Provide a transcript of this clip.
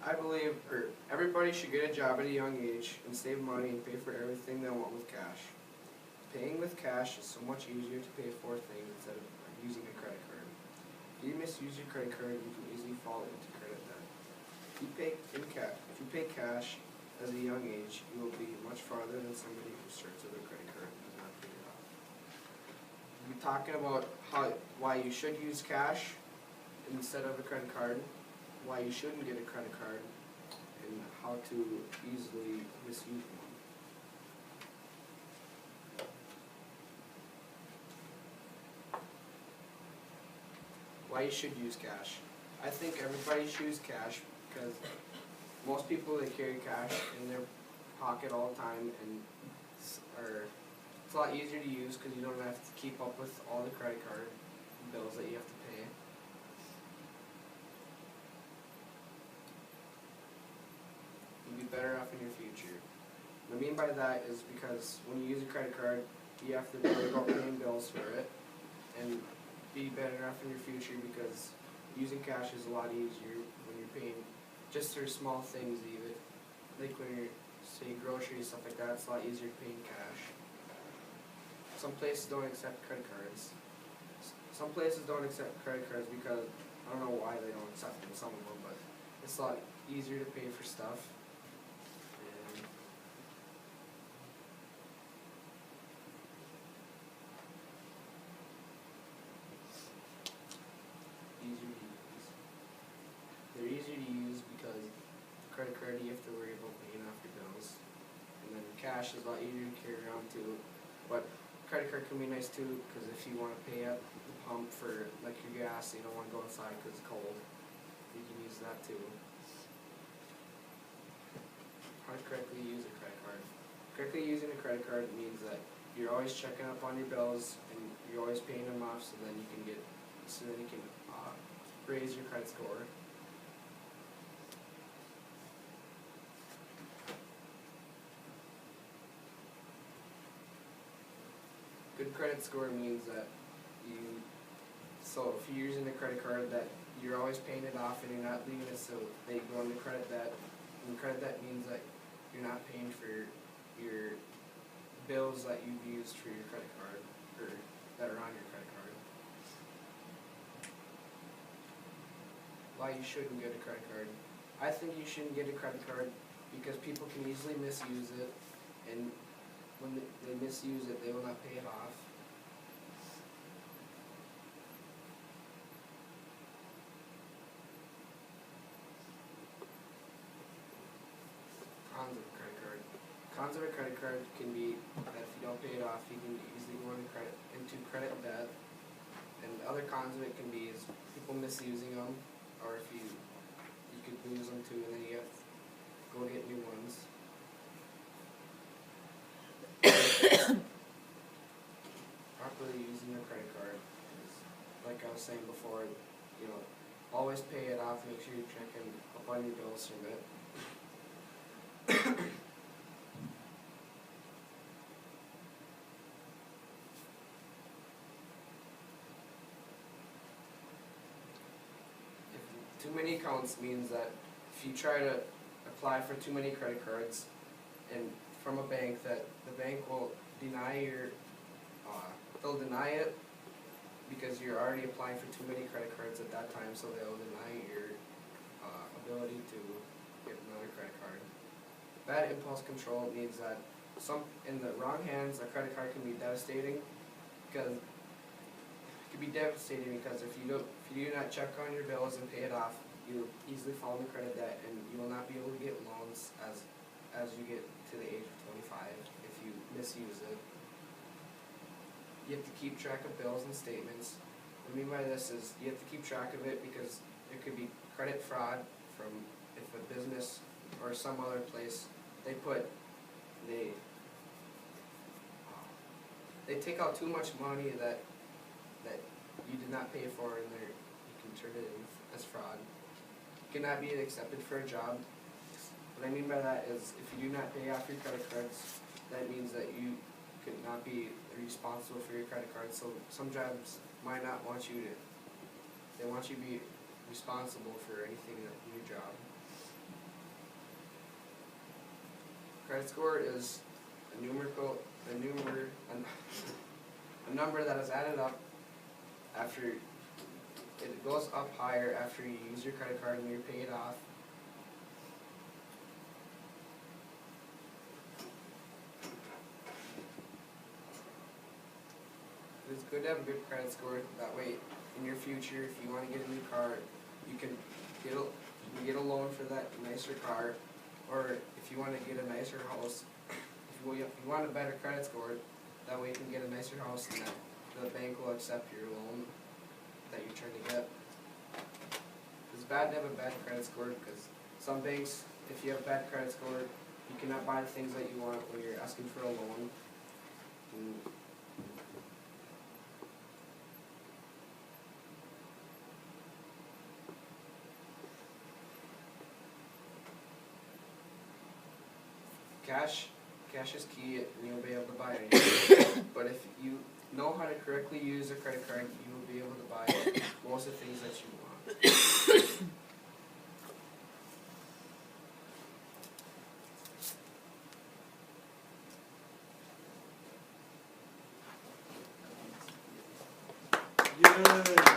I believe everybody should get a job at a young age and save money and pay for everything they want with cash. Paying with cash is so much easier to pay for things instead of using a credit card. If you misuse your credit card, you can easily fall into credit debt. If you pay cash as a young age, you will be much farther than somebody who starts with a credit card and does not pay it off. We'll be talking about why you should use cash instead of a credit card, why you shouldn't get a credit card, and how to easily misuse one. Why you should use cash. I think everybody should use cash because most people, they carry cash in their pocket all the time, and it's a lot easier to use because you don't have to keep up with all the credit card bills that you have to pay. You'll be better off in your future. What I mean by that is because when you use a credit card, you have to worry about paying bills for it, and be better off in your future because using cash is a lot easier when you're paying just for small things even. Like when you're, say, groceries, stuff like that, it's a lot easier to pay in cash. Some places don't accept credit cards. Some places don't accept credit cards because, I don't know why they don't accept them, some of them, but it's a lot easier to pay for stuff. And easier to use. They're easier to use because the credit card you have to worry about paying off your bills. And then cash is a lot easier to carry around too. But credit card can be nice too because if you want to pay at the pump for like your gas, you don't want to go outside because it's cold, you can use that too. How to correctly use a credit card. Correctly using a credit card means that you're always checking up on your bills and you're always paying them off, so then you can raise your credit score. Good credit score means that so if you're using a credit card that you're always paying it off and you're not leaving it so they go into credit debt. And credit debt means that you're not paying for your bills that you've used for your credit card or that are on your credit card. Why you shouldn't get a credit card. I think you shouldn't get a credit card because people can easily misuse it, and when they misuse it, they will not pay it off. Cons of a credit card. Cons of a credit card can be that if you don't pay it off, you can easily go into credit debt. And other cons of it can be is people misusing them, or if you could lose them too, and then you have to go get new ones. Properly using your credit card is, like I was saying before, always pay it off. Make sure you're checking up on your bills from it. Too many accounts means that if you try to apply for too many credit cards and from a bank, that the bank will deny they'll deny it because you're already applying for too many credit cards at that time, so they'll deny your ability to get another credit card. Bad impulse control means that in the wrong hands, a credit card can be devastating because if you do not check on your bills and pay it off, you'll easily fall into credit debt, and you will not be able to get loans as you get to the age of 25 if you misuse it. You have to keep track of bills and statements. What I mean by this is you have to keep track of it because there could be credit fraud from if a business or some other place they take out too much money that you did not pay for, and you can turn it in as fraud. You cannot be accepted for a job. What I mean by that is if you do not pay off your credit cards, that means that you could not be responsible for your credit cards. So some jobs might not want you to, they want you to be responsible for anything in your job. Credit score is a number that is added up after it goes up higher after you use your credit card and you're paid off. It's good to have a good credit score. That way, in your future, if you want to get a new car, you can get a loan for that nicer car, or if you want to get a nicer house, if you want a better credit score, that way you can get a nicer house and that the bank will accept your loan that you're trying to get. It's bad to have a bad credit score because some banks, if you have a bad credit score, you cannot buy the things that you want when you're asking for a loan. And cash is key, and you'll be able to buy anything. But if you know how to correctly use a credit card, you will be able to buy most of the things that you want. Good.